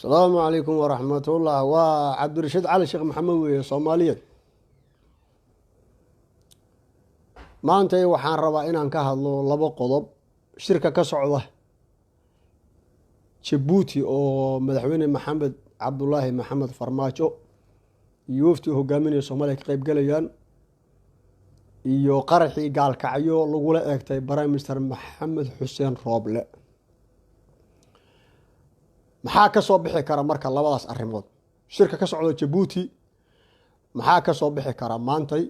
السلام عليكم ورحمة الله. وعبد الرشيد علي شيخ محمد ويا صومالية. maantay waxaan rabaa inaan ka hadlo laba qodob. Shirka ka socda Djibouti oo madaxweyne Maxamed Cabdullaahi Maxamed Farmaajo iyo wafdi hogaaminaya Soomaaliya ka qayb galayaan iyo qaraxii gaalkacyo lagula eegtay Prime Minister Maxamed Xuseen Rooble. maxaa ka soo bixi kara marka labadaas arrimood? Shirka ka socda Djibouti maxaa ka soo bixi kara maantay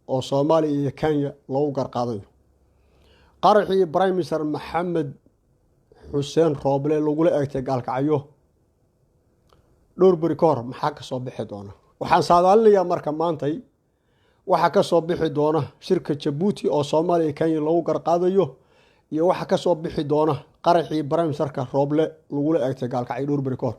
oo Soomaaliya iyo Kenya lagu garqaadayo? qaraxii Prime Minister Maxamed Xuseen Rooble lagula eegtay gaalkacyo dhowr bari ka hor maxaa ka soo bixi doona? waxaan saadaalinayaa marka maantay waxa ka soo bixi doona shirka Djibouti oo Soomaaliya iyo Kenya lagu garqaadayo iyo waxa ka soo bixi doona qaraxii Prime Minister Rooble lagula eegtay gaalkacyo dhowr bari ka hor.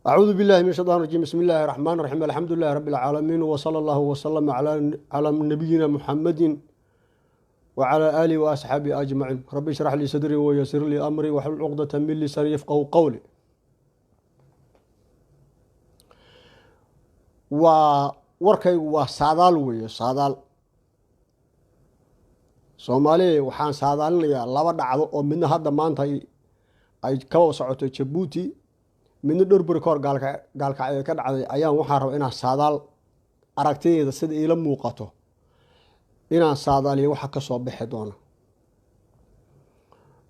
أعوذ بالله من الشيطان الرجيم. بسم الله الرحمن الرحيم. الحمد لله رب العالمين وصلى الله وسلم على نبينا محمد وعلى آله وأصحابه أجمعين. ربي اشرح لي صدري ويسر لي أمري واحلل عقدة من لساني يفقهوا قولي. ووركي وصادال وي صادال Soomaaliya waxaan saadaalinayaa laba dhacdo oo midna hadda maanta ay ka socoto Djibouti midna dhowr bari ka hor gaalkacyo ka dhacday ayaan waxaan rabaa inaan saadaal aragtideeda sida ila muuqato inaan saadaaliyo waxa ka soo bixi doona.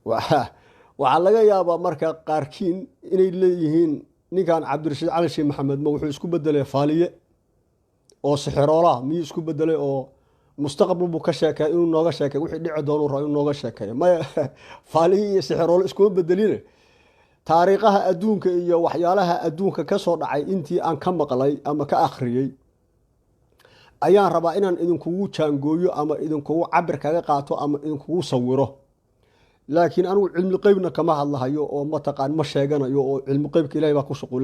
waxaa laga yaabaa marka qaarkiin inay leeyihiin ninkan Cabdirashiid Cali Sheekh Maxamed ma wuxuu isku bedelay faaliye oo sixiroola miyuu isku bedelay oo mustaqbal buu ka sheekay inuu nooga sheekay wixii dhici doona inuu nooga sheekay ma faaliye iyo sixiroola isku bedeline taariikhaha adduunka iyo waxyaalaha adduunka ka soo dhacay intii aan ka maqlay ama ka akhriyay ayaan rabaa inaan idinkugu jaangooyo ama idinkugu cabir kaga qaato ama idinkugu sawiro. laakiin anigu cilmi qaybna kama hadlahayo oo mataqaan ma sheeganayo oo cilmi qaybka Ilaahay baa ku shaqo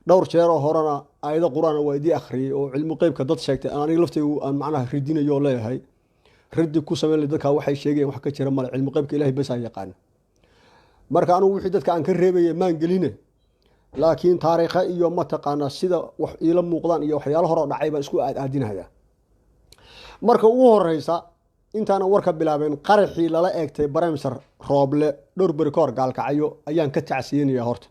dhowr jeer oo horena aayado quraan waa idii akhriyay oo cilmi qaybka dad sheegtay aniga laftaygu aan macnaha ridinayo leeyahay ridi ku sameeyay dadka waxay sheegeen wax ka jira mal cilmi qaybka Ilaahay bas ay yaqaan. marka anigu wixii dadka aan ka reebayay maan geline laakiin taariikha iyo mataqaana sida wax ila muuqdaan iyo waxyaalo hore dhacay baan isku aadinaya. marka ugu horeysa intaana warka bilaabeen qaraxii lala eegtay Prime Minister Rooble dhowr bari ka hor gaalkacyo ayaan ka tacsiinaya horta.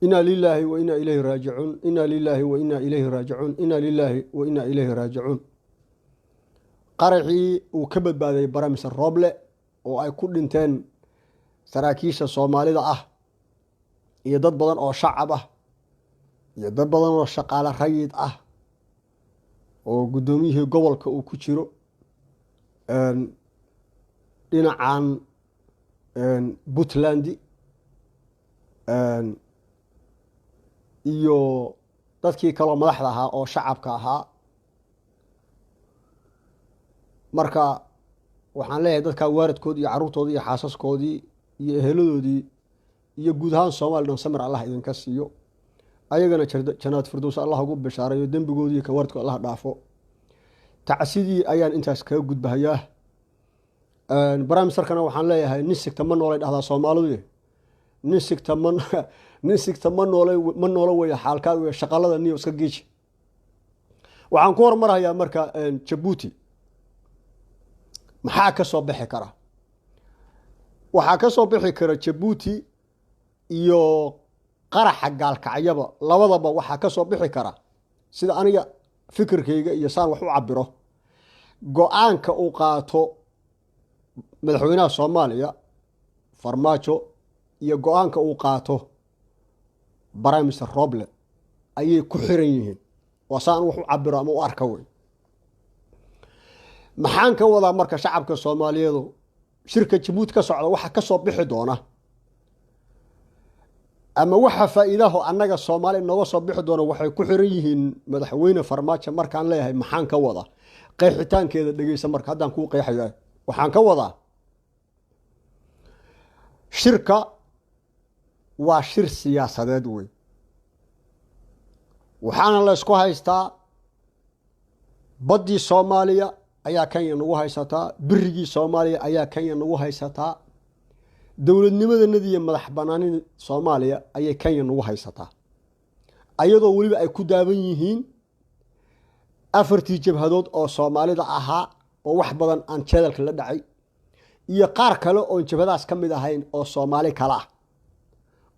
إنا لله وإنا إليه راجعون. إنا لله وإنا إليه راجعون. إنا لله وإنا إليه راجعون. قرحي وكبد بعد Prime Minister Rooble oo ay ku dhinteen saraakiisha Soomaalida ah iyo dad badan oo shacab ah iyo dad badan oo shaqaale rayid ah oo gudoomiyihii gobolka uu ku jiro dhinacan Puntland iyo dadkii kale madaxda ahaa oo shacabka ahaa. marka waxaan leeyahay dadka waaridkood iyo caruurtoodii iyo xaasaskoodii iyo eheladoodii iyo guud ahaan Soomaaliland samir Allah idinka siiyo ayagana jannat firdaws Allah ugu bishaareeyo dambigoodii ka waaridkood Allah dhaafo. tacsidii ayaan intaas kaga gudbahayaa. Prime Minister-kana waxaan leeyahay nin sigta ma noolay dhahdaa Soomaalidu nin sigta ma noolay way xaalka way shaqalada niyo iska geeji. waxaan ku hormarayaa marka Djibouti maxaa ka soo bixi kara? waxaa ka soo bixi kara Djibouti iyo qaraxa gaalkacyaba labadaba waxaa ka soo bixi kara sida aniga fikirkayga iyo saan wax u cabiro go'aanka uu qaato madaxweynaha Soomaaliya Farmaajo iyo go'aanka uu qaato Prime Minister Rooble ayay ku xiran yihiin waa saan wax u cabiro ama u arka way. maxaan ka wadaa marka shacabka Soomaaliyeed shirka Djibouti ka socda waxa ka soo bixi doona ama waxa faa'iidaha annaga Soomaali nooga soo bixi doona waxay ku xiran yihiin madaxweyne Farmaajo. markaan leeyahay maxaan ka wadaa qeexitaankeeda dhageysa marka haddaan ku qeexayo waxaan ka wadaa shirka waa shir siyaasadeed way. waxaana la isku haystaa badii Soomaaliya ayaa Kenya nagu haysataa birigii Soomaaliya ayaa Kenya nagu haysataa dowladnimadanadii iyo madax banaanida Soomaaliya ayay Kenya nagu haysataa ayadoo waliba ay ku daaban yihiin afartii jabhadood oo Soomaalida ahaa oo wax badan aan jeedalka la dhacay iyo qaar kale oo jabhadaas ka mid ahayn oo Soomaali kala ah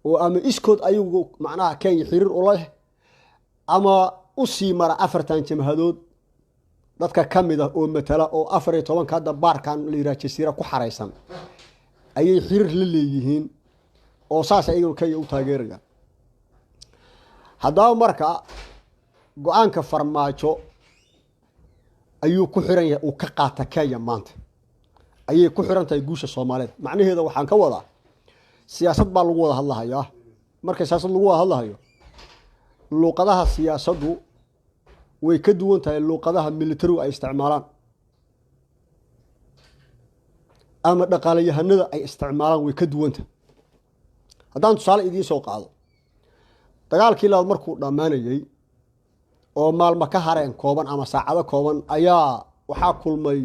oo ama iskood ayagu macnaha Kenya xiriir u leh ama u sii mara afartan jabhadood dadka ka mid ah oo matala oo 14 ka hadda baarkan la yiraahdo jasiira ku xareysan ayay xiriir la leeyihiin oo saas ayagu Kenya u taageerayaan haddaba marka go'aanka farmaajo ayuu ku xiran yahay uu ka qaata Kenya maanta ayay ku xiran tahay guusha Soomaaliyeed macnaheedu waxaan ka wadaa siyaasad baa lagu wada hadlahayaa marka siyaasad lagu wada hadlahayo luqadaha siyaasaddu way ka duwan tahay luqadaha military ay isticmaalaan ama dhaqaalayahanada ay isticmaalaan way ka duwan tahay haddaan tusaale idiin soo qaado dagaalkii labaad markuu dhamaanayay oo maalmo ka hareen kooban ama saacado kooban ayaa waxaa kulmay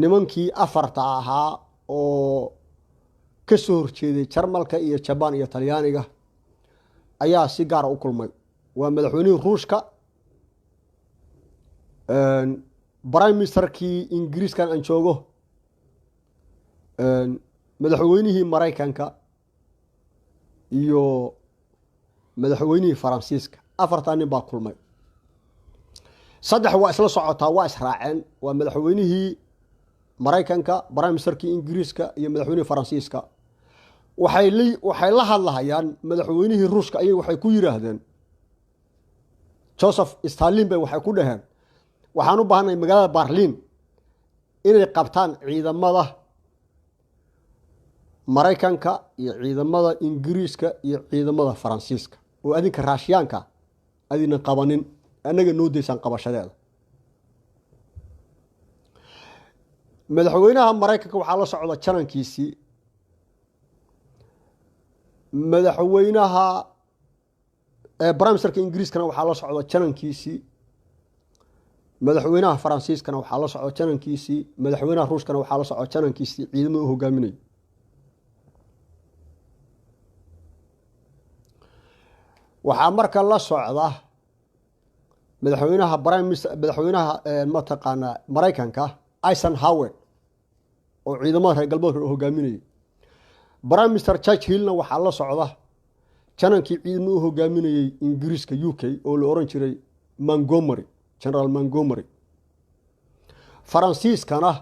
nimankii afarta ahaa oo ka soo horjeeday Jarmalka iyo Japan iyo Talyaaniga ayaa si gaar ah u kulmay waa madaxweynihii Ruushka Prime Ministerkii Ingiriiskan aan joogo madaxweynihii Mareykanka iyo madaxweynihii Faransiiska afartan nin baa kulmay saddex waa isla socotaa waa israaceen waa madaxweynihii Mareykanka Prime Ministerkii Ingiriiska iyo madaxweynihii Faransiiska waxay la hadlayaan madaxweynihii Ruushka ayay waxay ku yiraahdeen Joseph Stalin bay waxay ku dhaheen waxaan u baahanay magaalada Berlin inay qabtaan ciidamada Mareykanka iyo ciidamada Ingiriiska iyo ciidamada Faransiiska oo adinka Raashiyaanka adina qabanin anaga noo deysan qabashadeeda madaxweynaha Mareykanka waxa la socda janankiisii madaxweynaha Prime Ministerka Ingiriiskana waxa la socda janankiisii madaxweynaha Faransiiskana waxa la socda janankiisii madaxweynaha Ruushkana waxa la socda janankiisii ciidamada hogaaminay waxa marka la socda madaxweynaha madaxweynaha mataqaana Mareykanka Eisenhower oo ciidamada reer galbeedka hogaaminay Prime Minister Churchillna waxa la socda janankii ciidamada hogaaminay Ingiriiska UK oo la oran jiray Montgomery General Montgomery Faransiiskana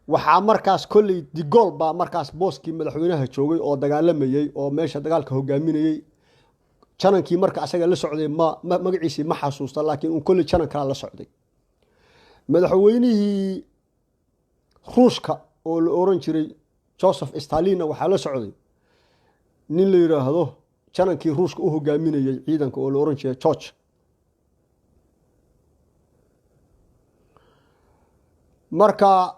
waxa markaas kulli de Gaulle baa markaas booskii madaxweynaha joogay oo dagaalamayay oo meesha dagaalka hogaaminayay janankii marka asaga la socday magaciisa ma xasuusta laakiin uu kulli janan kala la socday madaxweynihii Ruushka oo la oran jiray Joseph Stalin waxa la socday nin la yiraahdo janankii Ruushka u hogaaminayay ciidanka oo la oran jiray George marka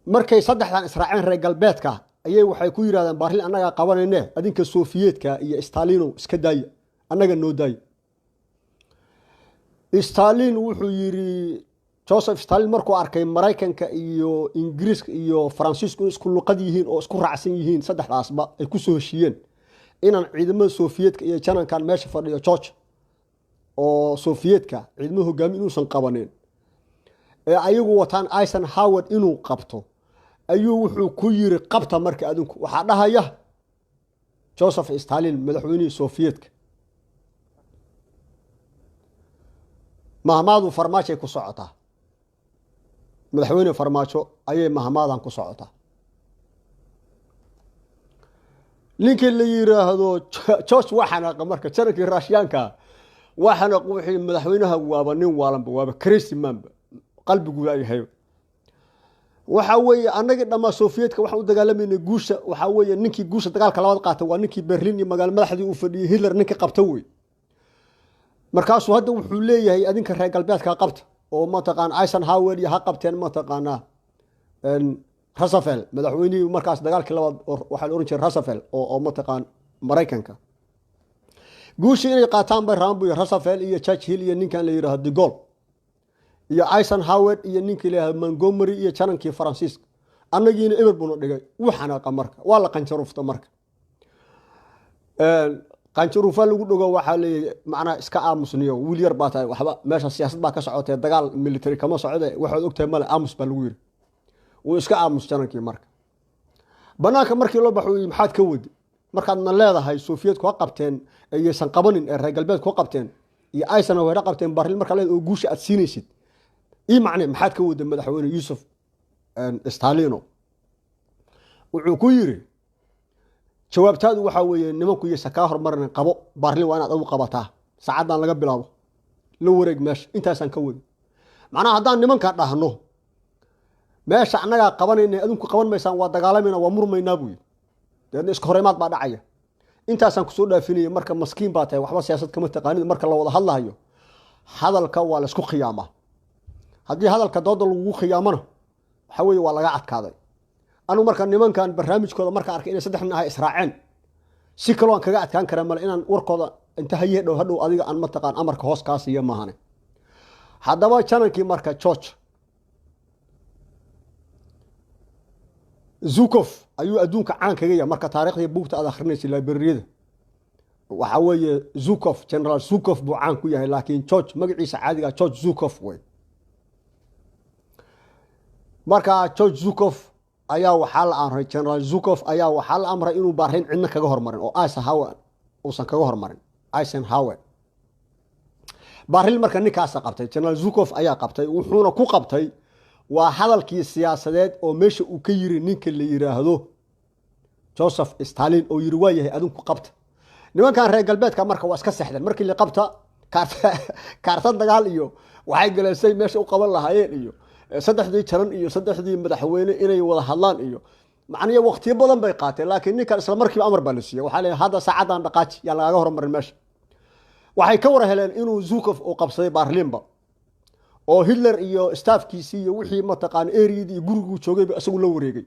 markay saddexdan israaceen reer galbeedka ayay waxay ku yiraahdeen Berlin anaga qabanayne adinka Soofiyeedka iyo Stalin iska daaya anaga noo daay Stalin wuxuu yiri Joseph Stalin markuu arkay Mareykanka iyo Ingiriiska iyo Faransiisku isku luqad yihiin oo isku raacsan yihiin saddexdaasba ay ku soo heshiyeen inaan ciidamada Soofiyeedka iyo janankan meesha fadhiyo George oo Soofiyeedka ciidamada hogaamin inuusan qabanin ee ayagu wataan Eisenhower inuu qabto ayuu wuxuu ku yiri qabta marka adinku waxa dhahaya Joseph Stalin madaxweynihii Soofiyeedka mahmaadu farmaajo ku socota madaxweyne farmaajo ayay mahmaadan ku socota ninkii la yiraahdo George waxana marka jarankii Raashiyaanka waxana wixii madaxweynaha waaba nin waalanba waaba crazy man qalbigu ay yahay waxa weeye anaga dhama Soofiyeedka waxa u dagaalamayna guusha waxa weeye ninkii guusha dagaalka labaad qaatay waa ninkii Berlin iyo magaalo madaxdii uu fadhiyay Hitler ninkii qabta way markaas hadda wuxuu leeyahay adinka reer galbeedka qabta oo ma taqaan Eisenhower iyo ha qabteen ma taqaana Roosevelt madaxweynihii markaas dagaalkii labaad waxa la oran jiray Roosevelt oo ma taqaan Mareykanka guusha inay qaataan bay Rambo iyo Roosevelt iyo Churchill iyo ninkan la yiraahdo de Gaulle iyo Eisenhower iyo ninkii ilaahay Montgomery iyo janankii Faransiiska annagiina eber buu dhigay waxana marka waa la qanjarufta marka qanjarufa lagu dhago waxa leeyahay macna iska aamusniyo wiil yar baa tahay waxba meesha siyaasad baa ka socotay dagaal military kama socdo waxaad ogtahay male aamus baa lagu yiri uu iska aamus janankii marka banaanka markii loo baxay maxaad ka wadi markaadna leedahay Soviet ku qabteen aysan qabanin ee reer galbeed ku qabteen iyo Eisenhower qabteen Berlin marka leedahay oo guusha aad siinaysid macna maxaad ka wadi madaxweyne Yusuf Stalin wuxuu ku yiri jawaabtaadu waxa weeye nimanku iyo saka hormarin qabo Berlin waa inaad ugu qabataa saacadan laga bilaabo la wareeg meesha intaasan ka wadi macnaha hadaan nimanka dhahno meesha anaga qabanayna adinku qaban maysaan waa dagaalamayna waa murmaynaa buu deedna isku horeymaad baa dhacaya intaasan ku soo dhaafinay marka maskiin baa tahay waxba siyaasad kama taqaanid marka la wada hadlayo hadalka waa la isku qiyaama hadii hadalka dooda lagu qiyaamana waxa weeye waa laga adkaaday anu marka nimankan barnaamijkooda marka arkay inay saddex nin ah israaceen si kale aan kaga adkaan karaa mal inaan warkooda inta hayay hadhow adiga aan ma taqaan amarka hoos kaas iyo maahane hadaba channelkii marka George Zhukov ayuu adduunka caan kaga yahay marka taariikhda buugta aad akhrinaysid library-da waxa weeye Zhukov General Zhukov buu caan ku yahay laakiin George magaciisa caadiga George Zhukov way marka George Zhukov ayaa waxa la amray General Zhukov ayaa waxa la amray inuu Berlin cidna kaga hormarin oo Eisenhower uusan kaga hormarin Eisenhower Berlin marka ninkaas qabtay General Zhukov ayaa qabtay wuxuuna ku qabtay waa hadalkii siyaasadeed oo meesha uu ka yiri ninka la yiraahdo Joseph Stalin oo yiri waa yahay adinku qabta nimankan reer galbeedka marka waa iska saxdeen markii la qabta kaarta dagaal iyo waxay galeysay meesha u qaban lahaayeen iyo saddexdii jaran iyo saddexdii madaxweyne inay wada hadlaan iyo macnaheedu waqti badan bay qaateen laakiin ninkan isla markiiba amar baa la siiyay waxa leeyahay hada saacadan dhaqaaji yaa laga hormarin meesha waxay ka war heleen inuu Zhukov oo qabsaday Berlinba oo Hitler iyo staffkiisii iyo wixii ma taqaan area-dii gurigu joogay isagu la wareegay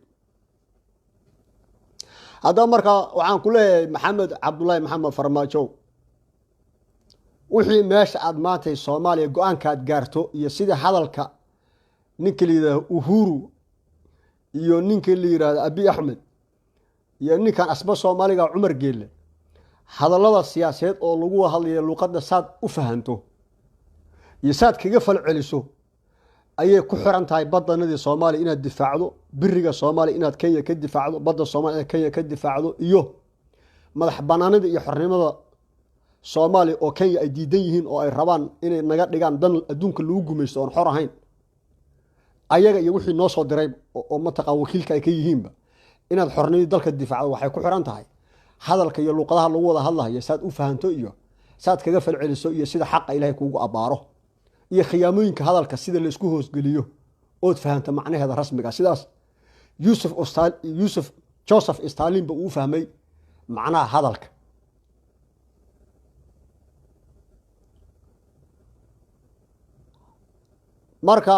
hada marka waxaan ku leeyahay Maxamed Cabdullaahi Maxamed Farmaajo wixii meesha aad maantay Soomaaliya go'aanka aad gaarto iyo sida hadalka ninka liida Uhuru iyo ninka liiraad Abiy Ahmed iyo ninkan asba Soomaaliga Umar Geelle hadallada siyaasadeed oo lagu hadlayo luqadda saad u fahanto iyo saad kaga falceliso ayay ku xiran tahay badanadii Soomaaliya inaad difaacdo biriga Soomaaliya inaad Kenya ka difaacdo badda Soomaaliya Kenya ka difaacdo iyo madax banaanida iyo xornimada Soomaaliya oo Kenya ay diidan yihiin oo ay rabaan inay naga dhigaan dan adduunka lagu gumaysto oo xor ahayn ayaga iyo wixii noo soo diray oo ma taqaan wakiilka ay ka yihiinba inaad xornimada dalka difaacdo waxay ku xiran tahay hadalka iyo luqadaha lagu wada hadlayo saad u fahanto iyo saad kaga falceliso iyo sida xaq Ilaahay kuugu abaaro iyo khiyaamooyinka hadalka sida la isku hoos geliyo oo fahanto macnaheeda rasmiga sidaas Joseph Stalin buu fahmay macnaha hadalka marka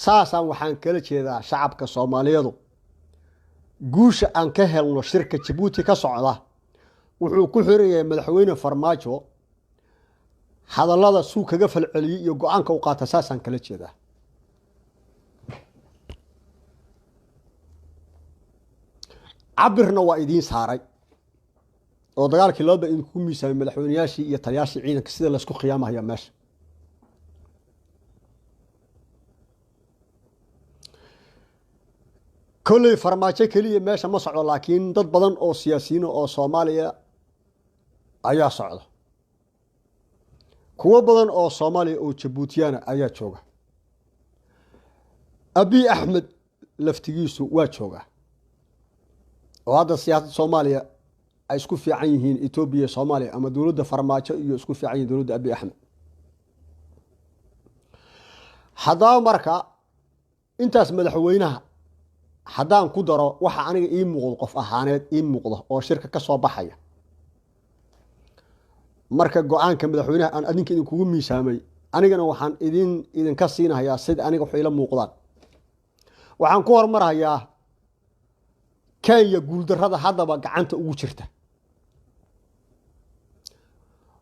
saasan waxaan kala jeedaa shacabka Soomaaliyeed guusha aan ka helno shirka Djibouti ka socda wuxuu ku xiriyay madaxweyne Farmaajo hadallada suu kaga falceliyay iyo go'aanka uu qaatay saasan kala jeedaa cabirna waa idiin saaray oo dagaalkii loo baa in ku miisaamay madaxweynayaashii iyo taliyaashii ciidanka sida la isku qiyaamayo meesha كل فرماجة كلية ماشى ما صعد لكن ضد بدن أو سياسيين أو صوماليا أيا صعد كوا بدن أو صومالي أو جيبوتيانا أيا شوجا أبي أحمد لفتيسو وشوجا وهذا سياسة صوماليا أيسكو في عينهن إثيوبيا صوماليا أما دولة فرماجة يسكو في عين دولة أبي أحمد حضا مركا أنت اسم مدحوينها haddaan ku daro waxa aniga ii muuqdo qof ahaaneed ii muuqdo oo shirka ka soo baxaya marka go'aanka madaxweynaha aan adinka idin kugu miisaamay anigana waxaan idin ka siinayaa sida aniga wax ila muuqdaan waxaan ku hormarayaa Kenya guuldarrada hadaba gacanta ugu jirta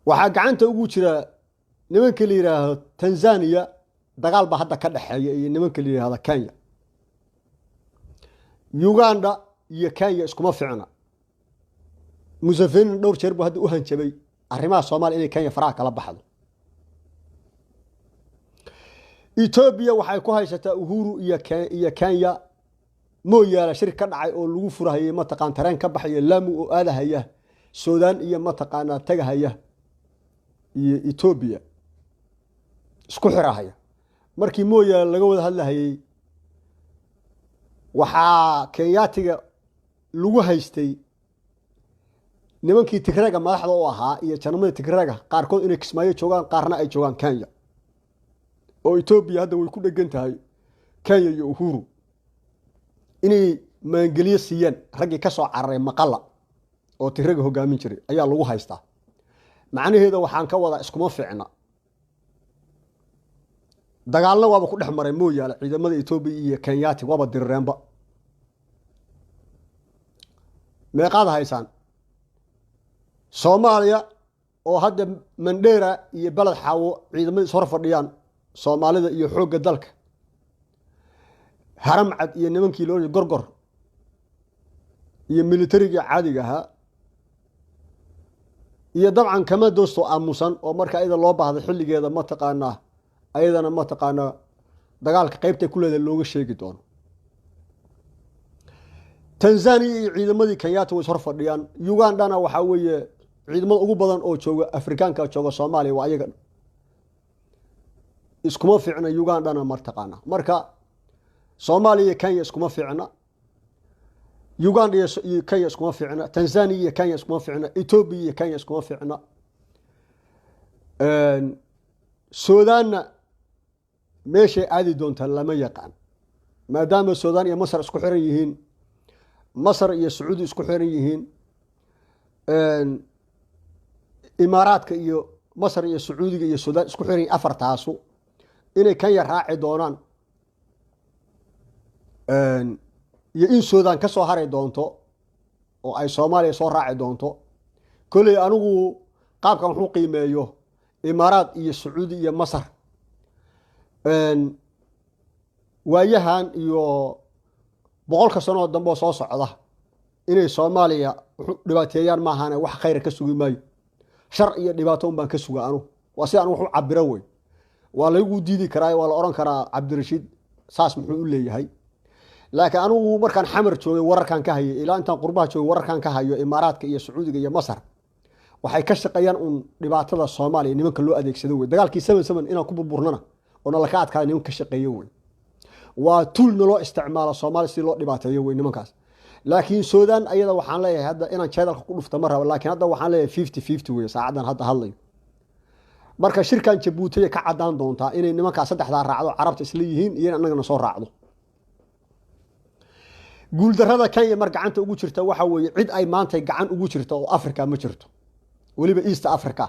waxa gacanta ugu jira nimanka la yiraahdo Tanzania dagaal ba hadda ka dhaxeeya iyo nimanka la yiraahdo Kenya. Uganda iyo Kenya iskuma fiicna. Museveni dhowr jeer buu hadda u hanjabay arrimaha Soomaaliya inay Kenya faraha kala baxdo. Ethiopia waxay ku haysataa Uhuru iyo Kenya mooyaala shir ka dhacay oo lagu furahayay mataqaan tareen ka baxay Lamu oo aadahaya Sudan iyo mataqaan tagahaya iyo Ethiopia isku xirahaya markii mooyaala laga wada hadlayay waxa Kenyaatiga lagu haystay nimankii Tigreega madaxda u ahaa iyo janamada Tigreega qaarkood inay Kismaayo joogan qaarna ay joogan Kenya oo Ethiopia hadda way ku dhagan tahay Kenya iyo Uhuru inay maangeliyo siiyeen ragii ka soo cararay Maqalla oo Tigreega hogaamin jiray ayaa lagu haystaa macnaheedu waxaan ka wada iskuma fiicna dagaalna waaba ku dhex maray mooyaala ciidamada Ethiopia iyo Kenyaati waaba dirreenba meeqaad haysaan Soomaaliya oo hadda Mandera iyo balad xawo ciidamada soo fadhiyaan Soomaalida iyo xoogga dalka haram cad iyo nimankii loo gorgor iyo militariga caadiga ahaa iyo dabcan kama doosto aamusan oo marka ayada loo baahdo xilligeeda ma taqaanaa ayadana ma taqaanaa dagaalka qaybta ku leedahay looga sheegi doono Tanzania iyo ciidamadii Kenyaati way soo fadhiyaan Ugandana waxa weeye ciidamada ugu badan oo jooga Afrikaanka jooga Soomaaliya waa ayaga iskuma fiicna Ugandana martaqaana marka Soomaaliya iyo Kenya iskuma fiicna Uganda iyo Kenya iskuma fiicna Tanzania iyo Kenya iskuma fiicna Ethiopia iyo Kenya iskuma fiicna Sudan meesha aadi doonta lama yaqaan maadaama Sudan iyo Masar isku xiran yihiin Masar iyo Sacuudi isku xiran yihiin Imaaraadka iyo Masar iyo Sacuudiga iyo Sudan isku xiran afartaasu inay Kenya raaci doonaan iyo in Sudan ka soo haray doonto oo ay Soomaaliya soo raaci doonto kulay anigu qaabkan wuxuu qiimeeyo Imaaraad iyo Sacuudi iyo Masar waayahan iyo boqolka sano dambe soo socda inay Soomaaliya dhibaateeyaan ma ahana wax khayr ka sugi maayo shar iyo dhibaato baan ka sugaa anu waa si aan wuxuu cabiro way waa lagu diidi karaa waa la oran karaa Cabdirashiid saas muxuu u leeyahay laakiin anigu markaan xamar joogay wararkan ka hayay ilaa intaan qurbaha joogay wararkan ka hayo Imaaraadka iyo Sacuudiga iyo Masar waxay ka shaqeeyaan dhibaatada Soomaaliya nimanka loo adeegsado way dagaalkii 77 inaan ku burburnana oo la ka adkaa nimanka shaqeeyo way waa tool loo isticmaalo Soomaaliya si loo dhibaateeyo way nimankaas laakiin Sudan ayada waxaan leeyahay hadda inaan jeedalka ku dhufto mar raba laakiin hadda waxaan leeyahay 50-50 way saacadan hadda hadlayo marka shirkan Djibouti ka cadaan doontaa inay nimanka saddexda raacdo Carabta isla yihiin iyo annagana soo raacdo guuldarrada Kenya mar gacanta ugu jirta waxa weeye cid ay maanta gacan ugu jirto oo Afrika ma jirto waliba East Africa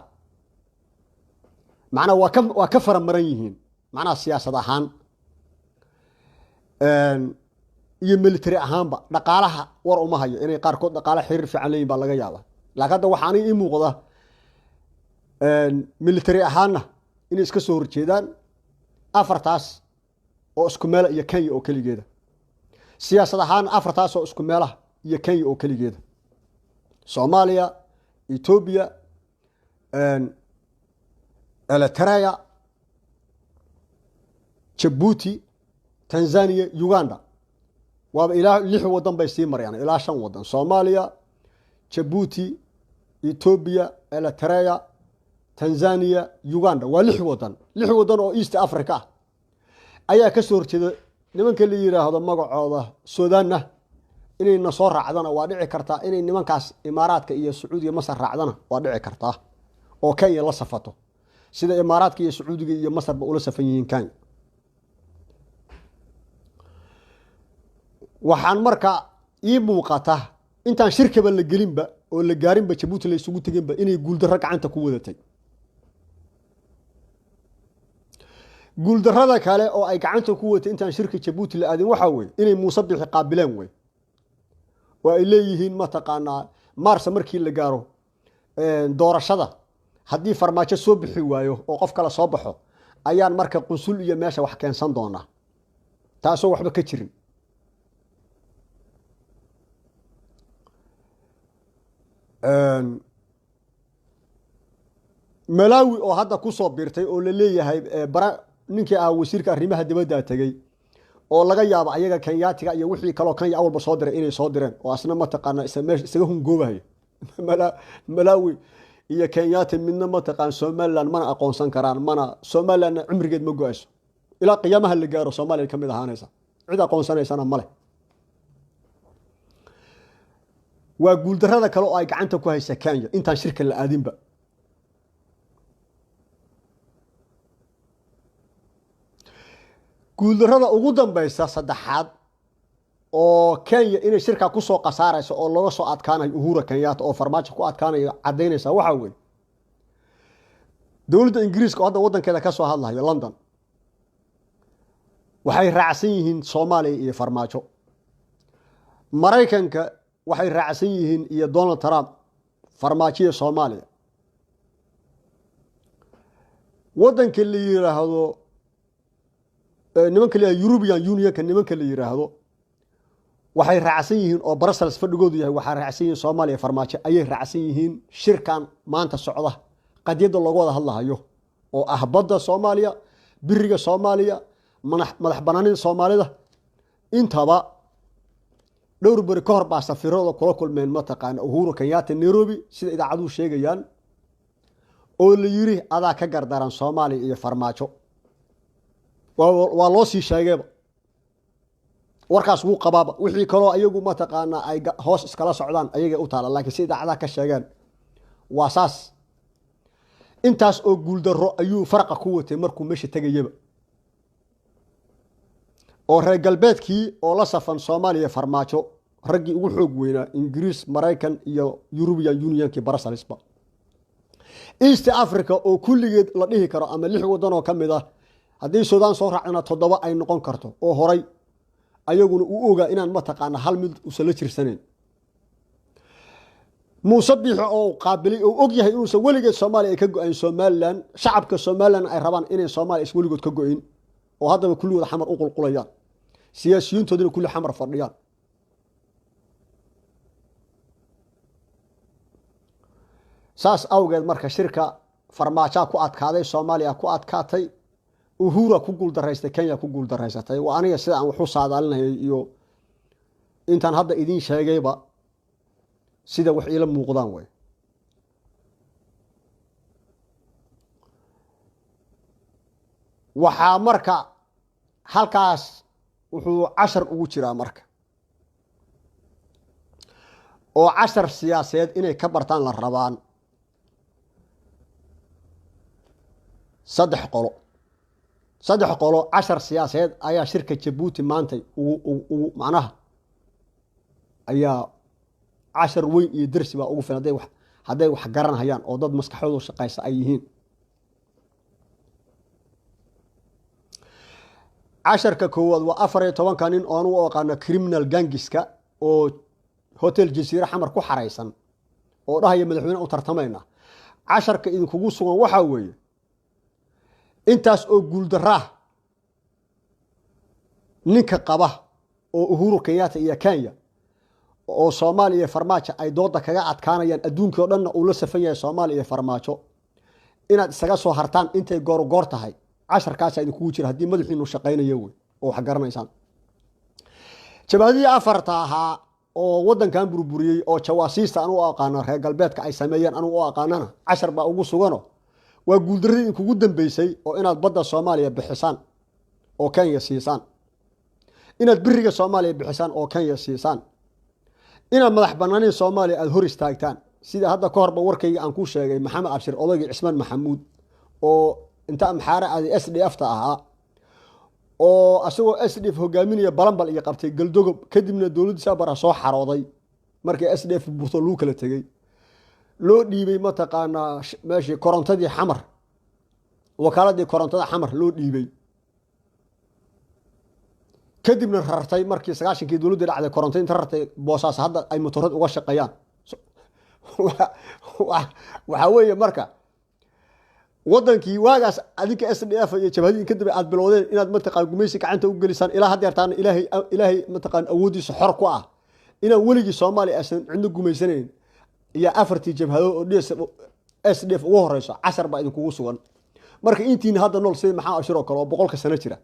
macna waa ka faramaran yihiin macna siyaasad ahaan iyo military ahaanba dhaqaalaha war uma hayo inay qaarkood dhaqaale xiriir fiican leeyihiin baa laga yaabaa laakiin hadda waxaan ii muuqda military ahaanna inay iska soo horjeedaan afartaas oo isku meel iyo Kenya oo kaligeeda siyaasad ahaan afartaas oo isku meelaha iyo Kenya oo kaligeeda Soomaaliya Ethiopia Eritrea Djibouti Tanzania Uganda waa ilaa 6 wadan bay sii marayaan ilaa 5 wadan Soomaaliya Djibouti Ethiopia Eritrea Tanzania Uganda waa 6 wadan oo East Africa ayaa ka soo horjeeda nimanka la yiraahdo magacooda Sudanna inay na soo raacdana waa dhici kartaa inay nimankaas Imaaraadka iyo Sacuudiga Masar raacdana waa dhici kartaa oo Kenya la safato sida Imaaraadka iyo Sacuudiga iyo Masar ba ula safan yihiin Kenya waxaan marka ii muuqata intaan shirkaba la gelinba oo la gaarinba Djibouti la isugu taginba inay guuldarro gacanta ku wadatay guuldarrada kale oo ay gacanta ku wadatay intaan shirka Djibouti la aadin waxa weeye inay Muuse Bixi qaabileen way waa ay leeyihiin ma taqaanaa Maars markii la gaaro doorashada haddii farmaajo soo bixi waayo oo qof kale soo baxo ayaan marka qunsul iyo meesha wax keensan doonaa taasoo waxba ka jirin. Malawi oo hadda ku soo biirtay oo la leeyahay ninkii wasiirka arrimaha dibadda tagay oo laga yaabo ayaga Kenyaatiga iyo wixii kale oo Kenya awalba soo diray inay soo direen oo asna ma taqaana isaga hungoobahay Malawi iyo Kenyaati midna ma taqaan Somaliland mana aqoonsan karaan mana Somaliland cimrigeed ma go'ayso ilaa qiyaamaha la gaaro Soomaaliya kamid ahaanaysa cid aqoonsanaysana male. waa guuldarrada kale oo ay gacanta ku haysa Kenya intaan shirka la aadinba. guuldarrada ugu dambaysa saddexaad oo Kenya inay shirka ku soo qasaarayso oo laga soo adkaanayo Uhuru Kenyatta oo farmaajo ku adkaanayo cadeynaysa waxa weeye dawladda Ingiriiska oo hadda wadankeeda ka soo hadlayo London waxay raacsan yihiin Soomaaliya iyo farmaajo. Mareykanka waxay raacsan yihiin iyo Donald Trump farmaajo iyo Soomaaliya. wadanka la yiraahdo nimanka la European Union ka nimanka la yiraahdo waxay raacsan yihiin oo Brussels fadhigoodu yahay waxa raacsan yihiin Soomaaliya farmaajo ayay raacsan yihiin shirkan maanta socda qadiyada looga wada hadlayo oo ah badda Soomaaliya biriga Soomaaliya madax banaanida Soomaalida intaba dhowr bari ka hor baa safiirada kula kulmeen ma taqaan Uhuru Kenyatta Nairobi sida idaacadu sheegayaan oo la yiri adaa ka gardaran Soomaaliya iyo farmaajo waa loo sii sheegayba warkaas wuu qabaaba wixii kale ayagu ma taqaana ay hoos iskala socdaan ayaga u taala laakiin sida idaacada ka sheegan waa saas intaas oo guuldarro ayuu farqa ku watay markuu meesha tagayaba oo reer galbeedkii oo la safan Soomaaliya farmaajo ragii ugu xoog weynaa Ingiriis Mareykan iyo European Union ki Brussels ba East Africa oo kulligeed la dhihi karo ama 6 wadan oo kamid ah haddii Suudaan soo raacna 7 ay noqon karto oo horay ayaguna uu ogaa inaan ma taqaana hal mid u sala jirsaneen muusabix oo qaabilay oo og yahay inuu soo waligeed Soomaaliya ka go'an Somaliland shacabka Somaliland ay rabaan inay Soomaaliya is waligood ka go'in oo haddaba kulligood xamar u qulqulayaan siyaasiyiintooduna kulli xamar fadhiyaan. saas awgeed marka shirka farmaajo ku adkaaday Soomaaliya ku adkaatay Uhuru ku guuldareystay Kenya ku guuldareysatay waa aniga sida aan wax u saadaalinayo iyo intaan hadda idin sheegayba sida wax ila muuqdaan way. waxa marka halkaas wuxuu 10 ugu jiraa marka oo 10 siyaasadeed inay ka bartaan la rabaan saddex qolo 10 siyaasadeed ayaa shirka Djibouti maantay ugu macnaha ayaa 10 weyn iyo darsi baa ugu filan haday wax garanayaan oo dad maskaxdooda shaqaysa ay yihiin. 10ka koowaad waa 14 nin oo u aqaan criminal gangiska oo hotel Jasiira xamar ku xareysan oo dhahay madaxweyne u tartamayna 10ka idinku sugan waxa weeye intaas oo guuldarra ninka qaba oo Uhuru Kenyatta iyo Kenya oo Soomaaliya farmaajo ay dooda kaga adkaanayaan adduunka oo dhan uu la safan yahay Soomaaliya farmaajo inaad isaga soo hartaan intay goor tahay 10kaas ay ku jira hadii madaxiinu shaqeynayo way oo wax garanaysaan. Jabadii afarta ahaa oo wadankan burburiyay oo jawaasiista anu u aqaan reer galbeedka ay sameeyeen anu u aqaanana 10 baa ugu sugano waa guuldarradii kugu dambeysay oo inaad badda Soomaaliya bixisaan oo Kenya siisaan inaad biriga Soomaaliya bixisaan oo Kenya siisaan inaad madax banaanida Soomaaliya aad hor istaagtaan sida hadda ka horba warkayga aan ku sheegay Maxamed Abshir odayga Cismaan Maxamuud oo inta amxaara SDF ta ahaa oo asagoo SDF hogaaminaya balanbal iyo qabtay galdogob kadibna dawladda saabara soo xarooday markii SDF burto loo kala tagay loo dhiibay ma taqaana meeshii korontadii xamar wakaaladii korontada xamar loo dhiibay kadibna rartay markii 90kii dawladda dhacday korontada inta rartay boosaas hadda ay motorad uga shaqeeyaan waxa weeye marka wadankii waagaas adinka SDF iyo jabhadii kadib aad bilowdeen inaad mataqaan gumaysi gacanta u gelisaan ilaa had yartaan ilaahay mataqaan awoodiisa xor ku ah inaan weligii Soomaaliya aysan cidna gumaysanayn iyo afartii jabhadood oo SDF ugu horeyso 10 baa idin kugu sugan marka intiin hadda nool sida maxaa ashiro kale oo 100 sano jira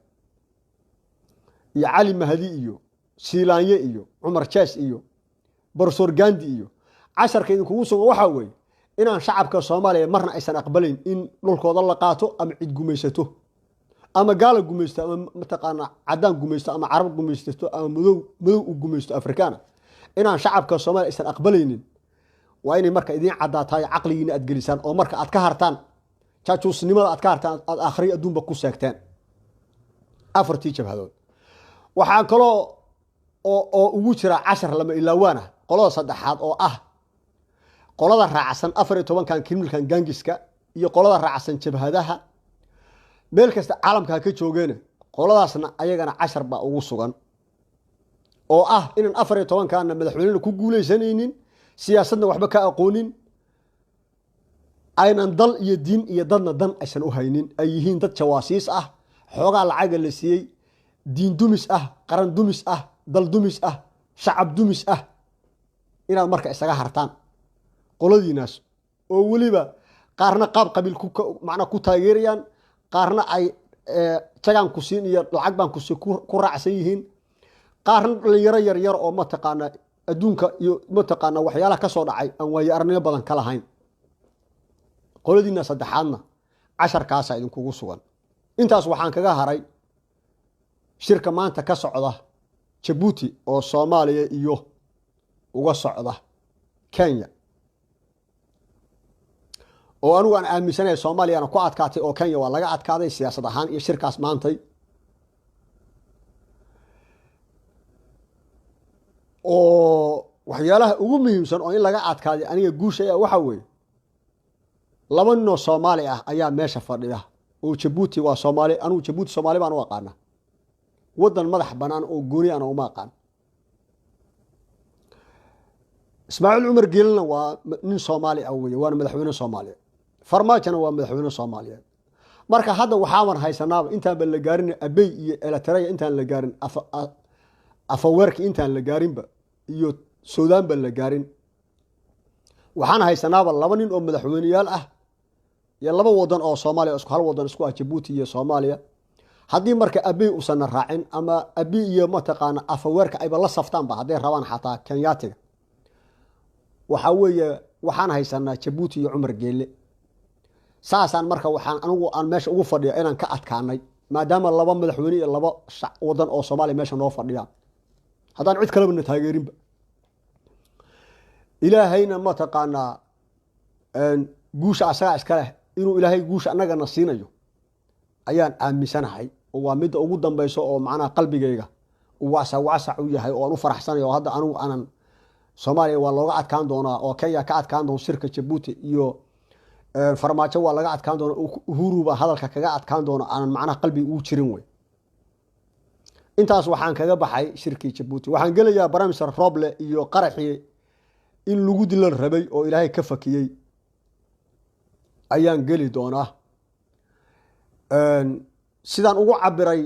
iyo Ali Mahdi iyo Siilaanye iyo Umar Chess iyo Professor Gandhi iyo 10 ka idin kugu sugan waxa weeye inaan shacabka Soomaaliya marna aysan aqbalin in dhulkooda la qaato ama cid gumaysato ama gaal gumaysto ama mataqaana cadaan gumaysto ama carab gumaysto ama madow u gumaysto Afrikaana inaan shacabka Soomaaliya aysan aqbalaynin waa inay marka idin cadaatay aqligiina aad gelisaan oo marka aad ka hartaan jaajuusnimada aad ka hartaan aad akhri adduunba ku seegteen afartii jabhadood waxaa kaloo oo ugu jira 10 lama ilaawana qolada saddexaad oo ah qolada raacsan 14 kan kilmilkan gangiska iyo qolada raacsan jabhadaha meel kasta caalamka ka joogeen qoladaasna ayagana 10 baa ugu sugan oo ah in 14 kan madaxweynaha ku guuleysanaynin siyaasadna waxba ka aqoonin aynan dal iyo diin iyo dadna dan aysan u haynin ay yihiin dad jawaasiis ah xoogaa lacag la siiyay diin dumis ah qaran dumis ah dal dumis ah shacab dumis ah inaad marka isaga hartaan qoladiinaas oo waliba qaarna qaab qabiil macna ku taageerayaan qaarna ay tagaan ku siin iyo lacag baan ku raacsan yihiin qaarna dhalinyaro yar oo mataqaana adduunka iyo mataqaana waxyaalaha ka soo dhacay aan waayo arnimo badan ka lahayn qoladiina saddexaadna 10 kaas idin kugu sugan intaas waxaan kaga haray shirka maanta ka socda Djibouti oo Soomaaliya iyo uga socda Kenya oo anu aan aaminsanahay Soomaaliya ku adkaatay oo Kenya waa laga adkaaday siyaasad ahaan iyo shirkaas maantay oo waxyaalaha ugu muhiimsan oo in laga adkaaday aniga guusha waxa weeye laba nin oo Soomaali ah ayaa meesha fadhiya oo Djibouti waa Soomaali anu Djibouti Soomaali baan u aqaana wadan madax banaan oo gooni aan uma aqaan Ismaaciil Umar Geelna waa nin Soomaali ah weeye waa madaxweyne Soomaaliya farmaajana waa madaxweyne Soomaaliyeed marka hadda waxaan haysanaaba intaan bal la gaarin abay iyo Eritrea intaan la gaarin afaweerka intaan la gaarinba iyo Suudaan bal la gaarin waxaan haysanaaba laba nin oo madaxweyneyaal ah iyo laba wadan oo Soomaaliya isku hal wadan isku ah Djibouti iyo Soomaaliya haddii marka abay uusan raacin ama abay iyo mataqaana afaweerka ay la saftaan ba haday rabaan xataa Kenyaatiga waxa weeye waxaan haysanaa Djibouti iyo Umar Geele saasan marka waxaan anigu aan meesha ugu fadhiyo inaan ka adkaanay maadaama laba madaxweyne iyo laba wadan oo Soomaaliya meesha noo fadhiyaan hadaan cid kale taageerinba ilaahayna ma taqaana guusha asaga iska leh inuu ilaahay guusha anagana siinayo ayaan aaminsanahay oo waa mid ugu dambayso oo macna qalbigayga uu waasac u yahay oo aan u faraxsanayo hadda anigu aanan Soomaaliya waa looga adkaan doonaa oo Kenya ka adkaan doon shirka Djibouti iyo farmaajo waa laga adkaan doonaa Uhuru ba hadalka kaga adkaan doona aanan macna qalbi uu jirin way intaas waxaan kaga baxay shirkii Djibouti waxaan gelayaa barnaamijka Roble iyo qaraxii in lagu dilan rabay oo ilaahay ka fakiyay ayaan gali doonaa sidaan ugu cabiray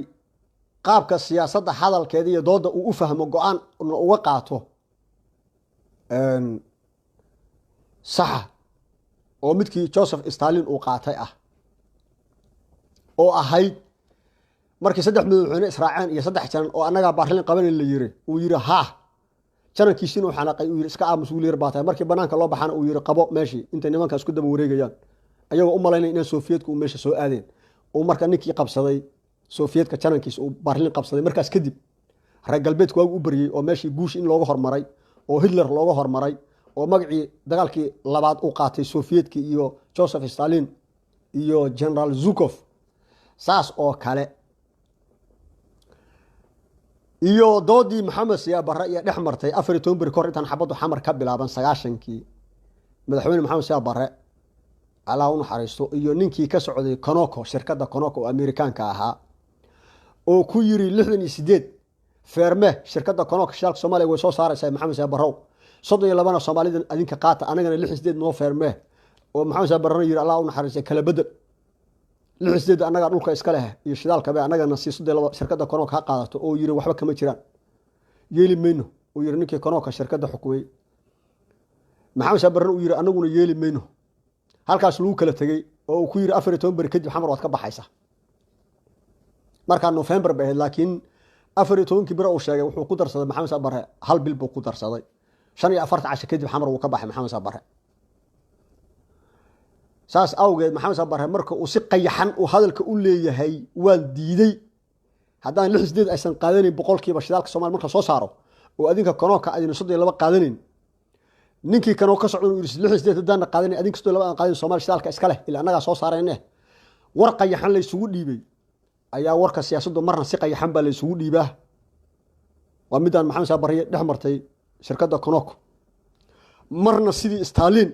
qaabka siyaasadda hadalkeeda iyo dooda uu u fahmo go'aan uga qaato sax oo midkii Joseph Stalin uu qaatay ah oo ahayd markii saddex madaxweyne Israaciil iyo saddex jaran oo anaga Baarlin qabanay la yiri uu yiri ha jarankiisina uu xanaaqay uu yiri iska mas'uul yar baatay markii banaanka loo baxana uu yiri qabo meeshii inta nimanka isku daba wareegayaan ayagoo u malaynay in Sofiyeedku meesha soo aadeen oo marka ninkii qabsaday Sofiyeedka jarankiisa uu Baarlin qabsaday markaas kadib reer galbeedku waa u bariyay oo meeshii guush in looga hormaray oo Hitler looga hormaray oo magacii dagaalkii labaad uu qaatay Sofiyeedkii iyo Joseph Stalin iyo General Zhukov saas oo kale iyo doodii Maxamed Siyaad Barre iyo dhexmartay 14 bir kor intaan xabadu xamar ka bilaaban 9kii madaxweyne Maxamed Siyaad Barre Allah uu xariisto iyo ninkii ka socday Conoco shirkadda Conoco oo Amerikaanka ahaa oo ku yiri 68 ferme shirkadda Conoco shirkadda Soomaaliya way soo saaraysaa Maxamed Siyaad Barre 32 Soomaalida adinka qaata anagana 68 noo ferme oo Maxamed Siyaad Barre yiri Allah uu xariisto kala bedel lixdeed anaga dhulka iska leh iyo shidaalka bay anaga nasiisada laba shirkadda konoka ka qaadato oo yiri waxba kama jiraan yeeli mayno oo yiri ninkii konoka shirkadda xukumay maxamed sabarna uu yiri anaguna yeeli mayno halkaas lagu kala tagay oo ku yiri 14 bari kadib xamar waad ka baxaysa marka November bay laakiin 14 bari uu sheegay wuxuu ku darsaday maxamed sabarre hal bil buu ku darsaday 45 kadib xamar uu ka baxay maxamed sabarre saas awgeed maxamed sabarre marka uu si qayaxan uu hadalka u leeyahay waan diiday haddaan lixdeed aysan qaadanin boqolkiiba shidaalka Soomaaliya marka soo saaro oo adinka konoka adina 32 qaadanin ninkii kanoo ka socdo uu lixdeed haddaan qaadanin adinka 32 qaadanin Soomaaliya shidaalka iska leh ilaa anaga soo saarayne war qayaxan la isugu dhiibay ayaa warka siyaasaddu marna si qayaxan baa la isugu dhiibaa waa midaan maxamed sabarre dhex martay shirkadda konoka marna sidii Stalin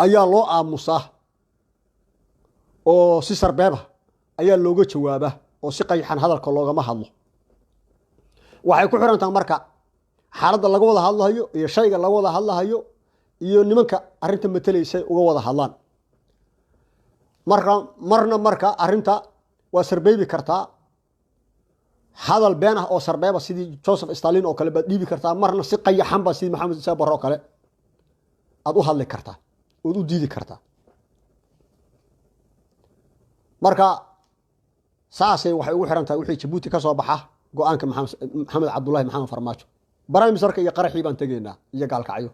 ayaa loo aamusaa oo si sarbeeba ayaa looga jawaabaa oo si qayaxan hadalka loogama hadlo waxay ku xirantaa marka xaaladda laga wada hadlayo iyo shayga laga wada hadlayo iyo nimanka arinta mataleysay uga wada hadlaan marka arinta waa sarbeebi kartaa hadal been ah oo sarbeeba sidii Joseph Stalin oo kale baad dhiibi kartaa marna si qayaxan baa sidii maxamed sabarre oo kale aad u hadli kartaa oo u diidi kartaa marka saasay waxay ugu xiran tahay wixii Djibouti ka soo baxa go'aanka maxamed Cabdullaahi maxamed Farmaajo Prime Minister iyo qaraxii baan tageynaa iyo gaalkacyo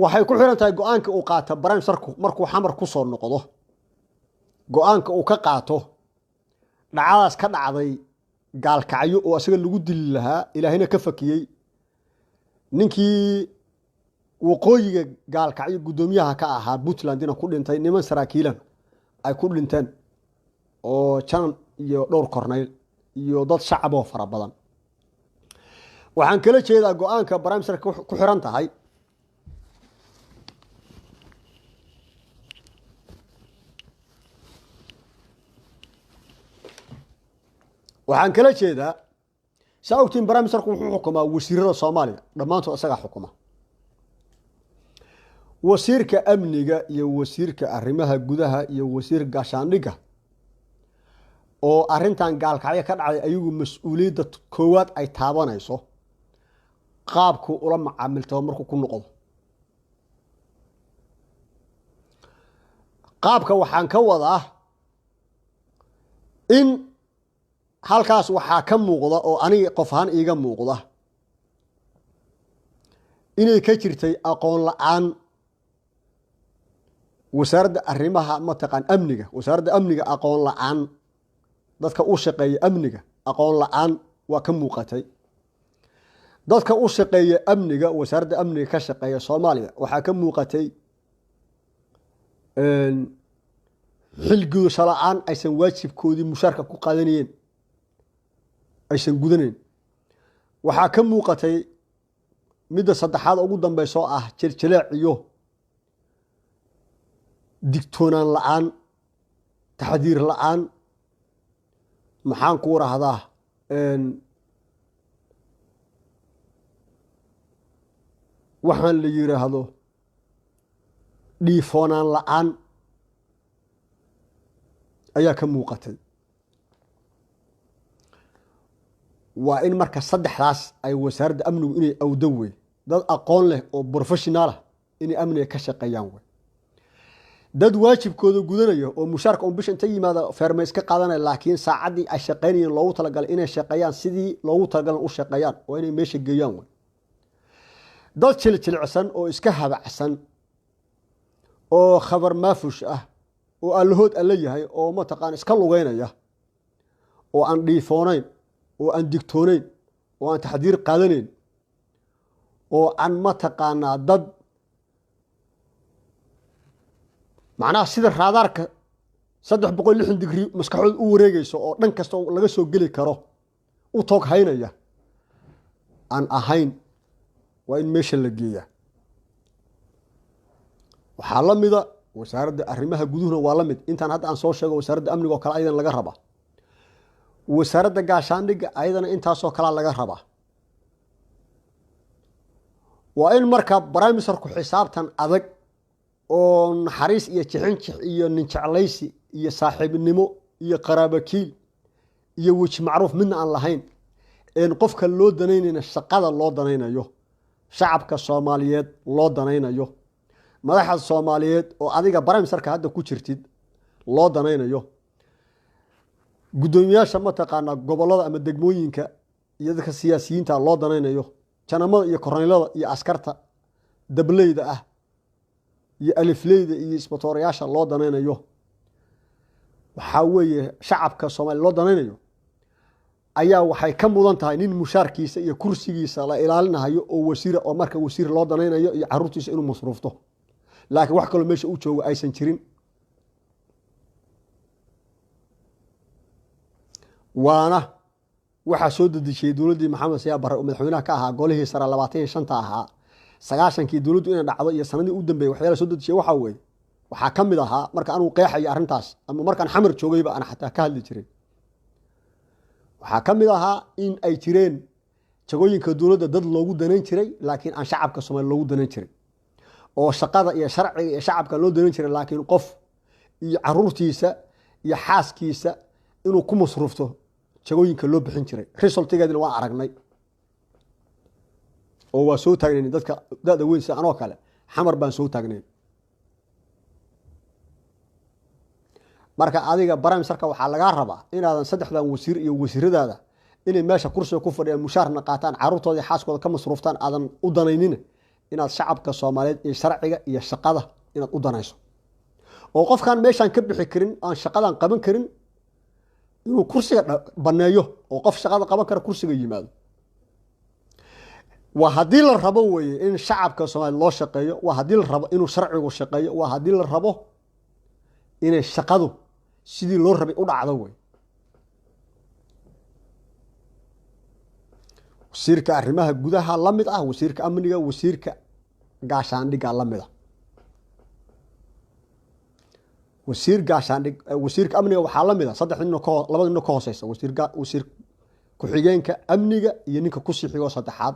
waxay ku xiran tahay go'aanka uu qaato Prime Minister markuu xamar ku soo noqdo go'aanka uu ka qaato dhacdaas ka dhacday gaalkacyo oo asaga lagu dili lahaa ilaahina ka fakiyay ninkii waqooyiga gaalkacyo gudoomiyaha ka ahaa Puntlandina ku dhintay niman saraakiilan ay ku dhinteen oo janan iyo dhowr korneyl iyo dad shacab oo fara badan waxaan kala jeedaa go'aanka Prime Minister ku xiran tahay waxaan kala jeedaa saawtiin Prime Minister wuxuu xukumaa wasiirada Soomaaliya dhamaantood asaga xukuma wasiirka amniga iyo wasiirka arrimaha gudaha iyo wasiir gaashaandhiga oo arintan gaalkacyo ka dhacday ayagu mas'uuliyadda koowaad ay taabanayso qaabku ula macaamilto markuu ku noqdo qaabka waxaan ka wadaa in halkaas waxaa ka muuqda oo aniga qof ahaan iiga muuqda inay ka jirtay aqoon la'aan wasaaradda arrimaha mataqaan amniga wasaaradda amniga aqoon la'aan dadka u shaqeeya amniga aqoon la'aan waa ka muuqatay dadka u shaqeeya amniga wasaaradda amniga ka shaqeeya Soomaaliya waxaa ka muuqatay xilgudasho la'aan aysan waajibkoodii mushaarka ku qaadanayeen aysan gudaneen waxaa ka muuqatay midda saddexaad ugu dambayso ah jiljileec iyo digtoonaan la'aan taxdiir la'aan maxaan ku raahdaa waxaan la yiraahdo dhiifoonaan la'aan ayaa ka muuqatay waa in marka saddexdaas ay wasaaradda amnigu inay awdo wey dad aqoon leh oo professional ah inay amniga ka shaqeeyaan wey dad waajibkooda gudanaya oo mushaarka bisha inta yimaada farma iska qaadanaya laakiin saacadii ay shaqeynayeen loogu talagalay inay shaqeeyaan sidii loogu talagalay u shaqeeyaan oo inay meesha geeyaan wey dad jilicsan oo iska habacsan oo khabar maafush ah oo allahood alla yahay oo ma taqaan iska lugeynaya oo aan dhiifoonayn oo aan digtoonayn oo aan taxdiir qaadanayn oo aan ma taqaanaa dad macnaha sida raadaarka 360 digrii maskaxood u wareegayso oo dhan kasta laga soo geli karo u toog haynaya aan ahayn waa in meesha la geeyaa waxaa la mida wasaaradda arrimaha guduhuna waa la mid intaan hadda aan soo sheego wasaaradda amniga oo kale aydan laga rabaa wasaaradda gaashaandhiga ayadana intaasoo kale laga rabaa waa in marka Prime Ministerku xisaabtan adag oo naxariis iyo jixinjix iyo nin jeclaysi iyo saaxiibnimo iyo qaraabakiil iyo weji macruuf midna aan lahayn een qofka loo danaynayna shaqada loo danaynayo shacabka Soomaaliyeed loo danaynayo madaxda Soomaaliyeed oo adiga baramisarka hadda ku jirtid loo danaynayo gudoomiyaasha mataqaana gobolada ama degmooyinka iyo dadka siyaasiyiinta loo danaynayo janamada iyo korneelada iyo askarta dableyda ah iyo alifleyda iyo isbatooriyaasha loo danaynayo waxa weeye shacabka Soomaaliyeed loo danaynayo ayaa waxay ka mudan tahay nin mushaarkiisa iyo kursigiisa la ilaalinayo oo wasiir oo marka wasiir loo danaynayo iyo caruurtiisa inuu masruufto laakiin wax kale meesha uu joogo aysan jirin waana waxa soo dadishay dawladii Maxamed Siyaad Barre oo madaxweynaha ka ahaa golihii sare 25 ahaa 90kii dawladdu inay dhacdo iyo sanadii u dambeeyay waxyaalo soo dadishay waxa weeye waxa kamid ahaa marka aanu qeexay arintaas ama markaan xamar joogayba aan xataa ka hadli jiray waxa kamid ahaa in ay jireen jagooyinka dawladda dad loogu danayn jiray laakiin aan shacabka Soomaaliyeed loogu danayn jiray oo shaqada iyo sharciga iyo shacabka loo danayn jiray laakiin qof iyo caruurtiisa iyo xaaskiisa inuu ku masruufto jagooyinka loo bixin jiray resultigeedina waan aragnay oo waa soo taagnay dadka da'da weyn sida anoo kale xamar baan soo taagnay marka adiga baramisarka waxa laga rabaa inaadan saddexdan wasiir iyo wasiiradaada inay meesha kursiga ku fadhiyaan mushaarna qaataan caruurtooda xaaskooda ka masruuftaan aadan u danaynin inaad shacabka Soomaaliyeed iyo sharciga iyo shaqada inaad u danayso oo qofkan meeshan ka bixi karin aan shaqadan qaban karin inuu kursiga baneeyo oo qof shaqada qaban kara kursiga yimaado waa hadii la rabo weeye in shacabka Soomaaliyeed loo shaqeeyo waa hadii la rabo inuu sharcigu shaqeeyo waa hadii la rabo inay shaqadu sidii loo rabay u dhacdo weeye wasiirka arrimaha gudaha la mid ah wasiirka amniga wasiirka gaashaandhigga la mid ah wasiir gaashaandhig wasiirka amniga waxa la mid ah saddex nin oo laba nin oo ka hooseysa wasiir ku xigeenka amniga iyo ninka ku sii xigo saddexaad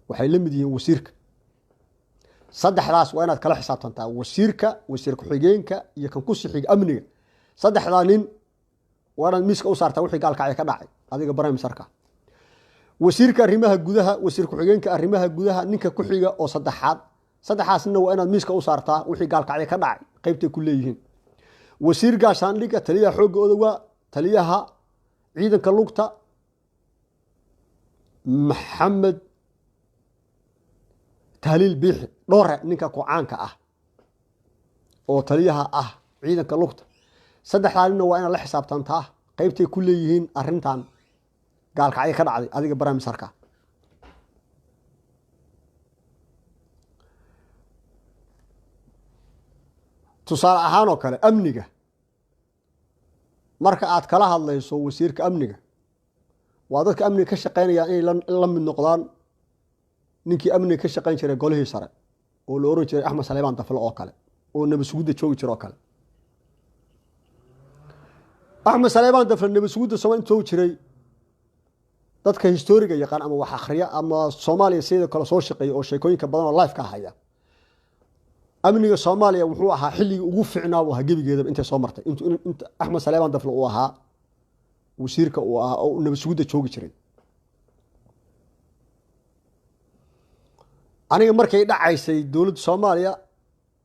waxay la mid yihiin wasiirka saddexdaas waa inaad kala xisaabtantaa wasiirka wasiir ku xigeenka iyo kan ku sii xiga amniga saddexdaa nin waa inaad miiska u saartaa wixii gaalkacay ka dhacay adiga barnaamijka wasiirka arrimaha gudaha wasiir ku xigeenka arrimaha gudaha ninka ku xiga oo saddexaasna waa inaad miiska u saartaa wixii gaalkacay ka dhacay qaybtay ku leeyihiin wasiir gaashaandhigga taliyaha xoogooda waa taliyaha ciidanka lugta Maxamed Tahliil Biixi dhoore ninka ku caanka ah oo taliyaha ah ciidanka lugta saddexdaanina waa inaad la xisaabtantaa qaybtay ku leeyihiin arintan gaalkacay ka dhacday adiga barnaamijka tusaale ahaan oo kale amniga marka aad kala hadlayso wasiirka amniga waa dadka amniga ka shaqeynaya inay la mid noqdaan ninkii amniga ka shaqeyn jiray golihii sare oo la oran jiray Axmed Saleeman Dafle oo kale oo nabadsuguda joogi jiray oo kale Axmed Saleeman Dafle nabadsuguda Soomaaliya joogi jiray dadka historiga yaqaan ama wax akhriya ama Soomaaliya sidoo kale soo shaqeeyay oo sheekooyinka badan oo live ka haya amniga Soomaaliya wuxuu ahaa xilliga ugu fiicnaa oo hagebigeeda inta soo martay inta Axmed Saleeman Dafle uu ahaa wasiirka uu ahaa oo nabadsuguda joogi jiray aniga markay dhacaysay dawladda Soomaaliya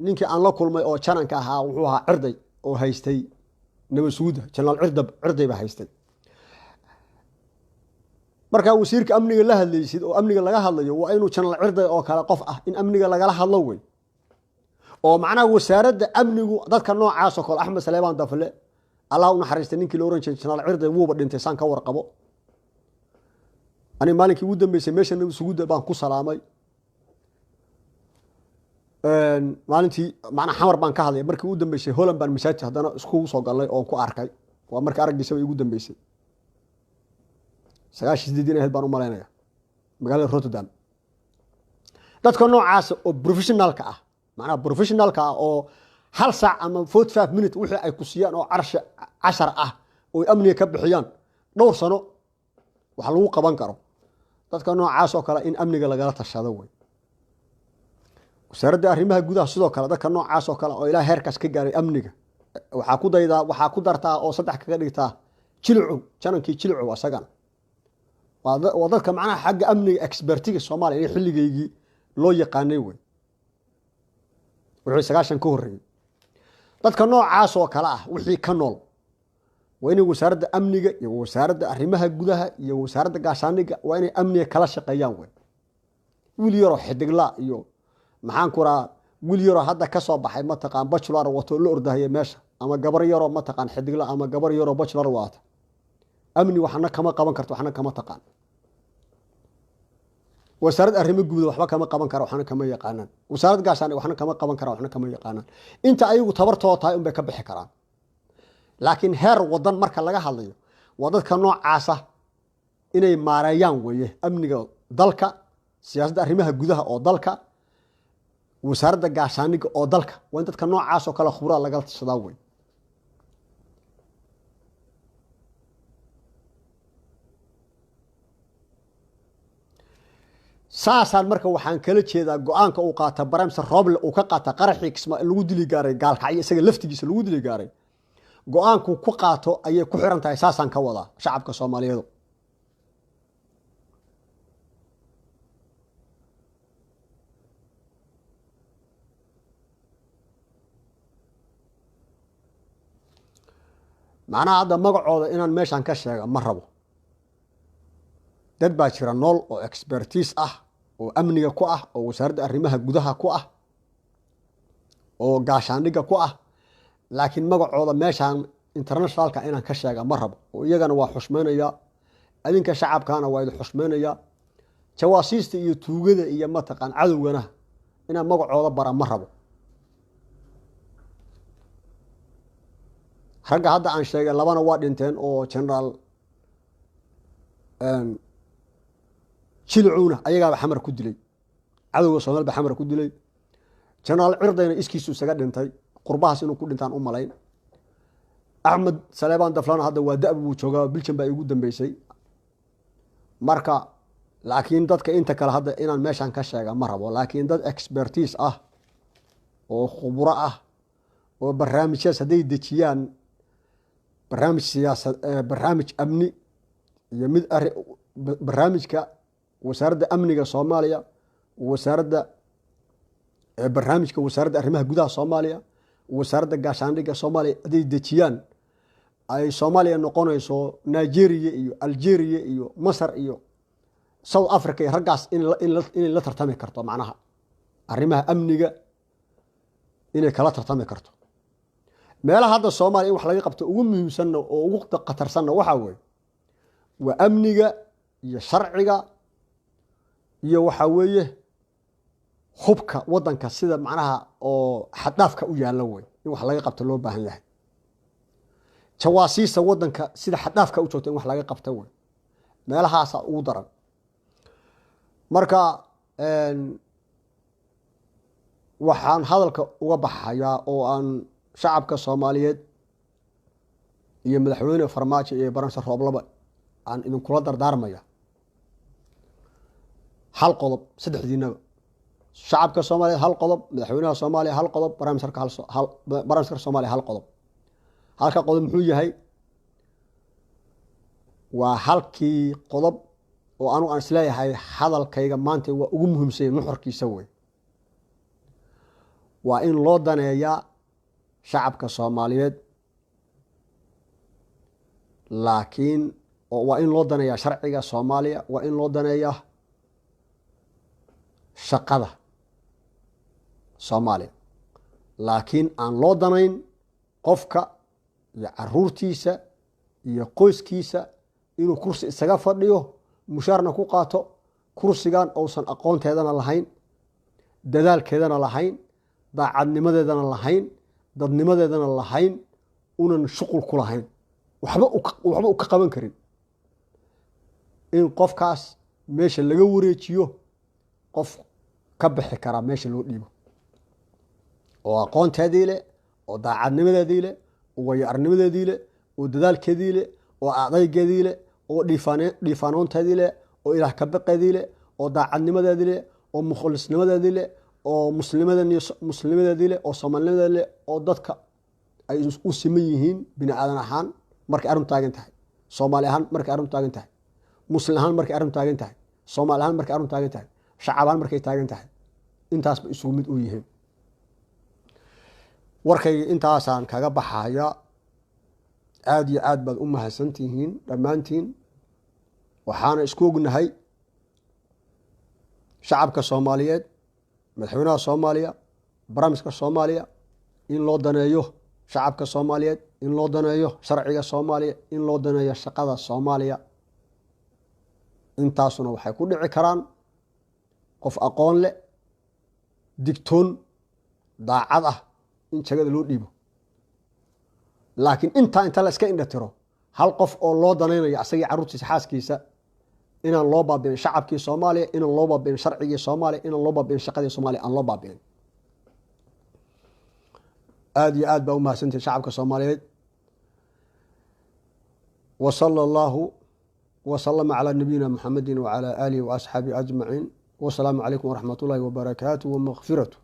ninkii aan la kulmay oo jananka ahaa wuxuu ahaa cirday oo haystay nabadsuguda General Cirday ba haystay marka wasiirka amniga la hadlaysid oo amniga laga hadlayo waa inuu General Cirday oo kale qof ah in amniga laga hadlo way oo macnaha wasaaradda amnigu dadka noocaas oo kale Axmed Saleeman Dafle Allah u naxariistay ninkii la oran jiray General Cirday wuu dhintay saan ka warqabo ani maalinkii ugu dambeysay meesha nabadsuguda baan ku salaamay maalintii macna xamar baan ka hadlay markii ugu dambeysay Holland baan masaajid hadana isku soo galay oo ku arkay waa markii aragdiisa ugu dambeysay 98 baan u maleynaya magaalada Rotterdam dadka noocaas oo professionalka ah macna professionalka oo hal saac ama 45 minutes wixii ay ku siiyaan oo 10 ah oo amniga ka bixiyaan dhowr sano waxa lagu qaban karo dadka noocaas oo kale in amniga lagala tashado way wasaaradda arrimaha gudaha sidoo kale dadka noocaas oo kale oo ilaa heerkaas ka gaaray amniga waxaa ku dartaa oo 3 kaga dhigtaa jilcu janankii jilcu asagana waa dadka macnaha xagga amniga expertiga Soomaaliya ee xilligeygii loo yaqaanay way wixii 9 ka horeeyay dadka noocaas oo kale ah wixii ka nool waa inay wasaaradda amniga iyo wasaaradda arrimaha gudaha iyo wasaaradda gaashaaniga waa inay amniga kala shaqeeyaan way wiil yaro xidigla iyo maxaan ku raa wiil yaro hadda ka soo baxay ma taqaan bachelor wato la ordahay meesha ama gabar yaro ma taqaan xidigla ama gabar yaro bachelor waata amni waxna kama qaban karto waxna kama taqaan wasaaradda arrimaha gudaha waxba kama qaban karo waxna kama yaqaanaan wasaaradda gaashaaniga waxna kama qaban karo waxna kama yaqaanaan inta ayagu tabartooda tahay un bay ka bixi karaan laakiin heer wadan marka laga hadlayo waa dadka noocaas ah inay maareeyaan weeye amniga dalka siyaasadda arrimaha gudaha oo dalka wasaaradda gaashaaniga oo dalka waa in dadka noocaas oo kale khubra laga tashadaa way saasaan marka waxaan kala jeedaa go'aanka uu qaata Barnaamij Rooble uu ka qaata qaraxii kisma lagu dili gaaray gaalkacyo isaga laftigiisa lagu dili gaaray go'aanku ku qaato ayay ku xiran tahay saasaan ka wadaa shacabka Soomaaliyeed macnaha hadda magacooda inaan meeshan ka sheega ma rabo dad baa jira nool oo expertise ah oo amniga ku ah oo wasaaradda arrimaha gudaha ku ah oo gaashaaniga ku ah laakiin magacooda meeshan internationalka inaan ka sheega ma rabo oo iyagana waa xushmeynaya adinka shacabkana waa idin xushmeynaya jawaasiista iyo tuugada iyo ma taqaan cadowgana inaan magacooda bara ma rabo ragga hadda aan sheegay labana waa dhinteen oo general jilcuuna ayagaa xamar ku dilay cadowga Soomaaliya xamar ku dilay general cirdayna iskiisu isaga dhintay qurbahaas inuu ku dhintaan u malayn Ahmed Saleebaan Daflaan hadda waa da'ab uu joogaa biljan baa ugu dambeysay marka laakiin dadka inta kale hadda inaan meeshan ka sheega ma rabo laakiin dad expertise ah oo khubro ah oo barnaamijyada haday dejiyaan barnaamij siyaasad barnaamij amni iyo mid barnaamijka wasaaradda amniga Soomaaliya wasaaradda barnaamijka wasaaradda arrimaha gudaha Soomaaliya wasaaradda gaashaandhigga Soomaaliya haday dejiyaan ay Soomaaliya noqonayso Nigeria iyo Algeria iyo Masar iyo South Africa iyo raggaas in la tartami karto macnaha arrimaha amniga inay kala tartami karto meelaha hadda Soomaaliya in wax laga qabto ugu muhiimsan oo ugu qatarsan waxa weeye waa amniga iyo sharciga iyo waxa weeye hubka wadanka sida macnaha oo xadaafka u yaala way in wax laga qabto loo baahan yahay jawaasiisa wadanka sida xadaafka u joogto in wax laga qabto way meelahaas ugu daran marka waxaan hadalka uga baxayaa oo aan shacabka Soomaaliyeed iyo madaxweyne Farmaajo iyo Barnaamij Rooble aan idin kula dardaarmaya hal qodob saddexdiinaba shacabka Soomaaliyeed hal qodob madaxweynaha Soomaaliya hal qodob barnaamijka Soomaaliya hal qodob halka qodob muxuu yahay waa halkii qodob oo aanu aan isleeyahay hadalkayga maanta waa ugu muhiimsan nuxurkiisa way waa in loo daneeyaa shacabka Soomaaliyeed laakiin waa in loo daneeyaa sharciga Soomaaliya waa in loo daneeyaa shaqada Soomaaliya laakiin aan loo danayn qofka iyo caruurtiisa iyo qoyskiisa inuu kursi isaga fadhiyo mushaarna ku qaato kursigan uusan aqoonteedana lahayn dadaalkeedana lahayn daacadnimadeedana lahayn dadnimadeedana lahayn unan shuqul ku lahayn waxba u ka qaban karin in qofkaas meesha laga wareejiyo qof ka bixi kara meesha loo dhiibo oo aqoonteedii leh oo daacadnimadeedii leh oo wayo-aragnimadeedii leh oo dadaalkeedii leh oo adaygeedii leh oo dhiifaanoonteedii leh oo ilaah ka baqeedii leh oo daacadnimadeedii leh oo mukhlisnimadeedii leh oo muslimadeedii leh oo soomaalinimadeeda leh oo dadka ay u siman yihiin bini aadan ahaan markay arrintu taagan tahay, soomaali ahaan markay arrintu taagan tahay, muslim ahaan markay arrintu taagan tahay, soomaali ahaan markay arrintu taagan tahay, shacab ahaan markay taagan tahay, intaasba isugu mid u yihiin. warkayga intaasaan kaga baxaya. aad iyo aad baad u mahadsantihiin dhammaantiin. waxaana isku ognahay shacabka soomaaliyeed, madaxweynaha soomaaliya, barnaamijka soomaaliya in loo daneeyo shacabka soomaaliyeed, in loo daneeyo sharciga soomaaliya, in loo daneeyo shaqada soomaaliya. intaasuna waxay ku dhici karaan qof aqoon leh, digtoon, daacad ah in jagada loo dhiibo. laakiin intaa inta la iska indhatiro hal qof oo loo danaynayo asagii carruurtiisa xaaskiisa, inaan loo baabi'in shacabkii soomaaliya, inaan loo baabi'in sharcigii soomaaliya, inaan loo baabi'in shaqadii soomaaliya, aan loo baabi'in. aad iyo aad baa u mahadsantihin shacabka soomaaliyeed. wa sala allahu wasalama calaa nabiyina muxamedin wacalaa aalihi wa asxaabihi ajmaciin. wasalaamu calaykum waraxmat ullaahi wabarakaatuh wamakfiratu.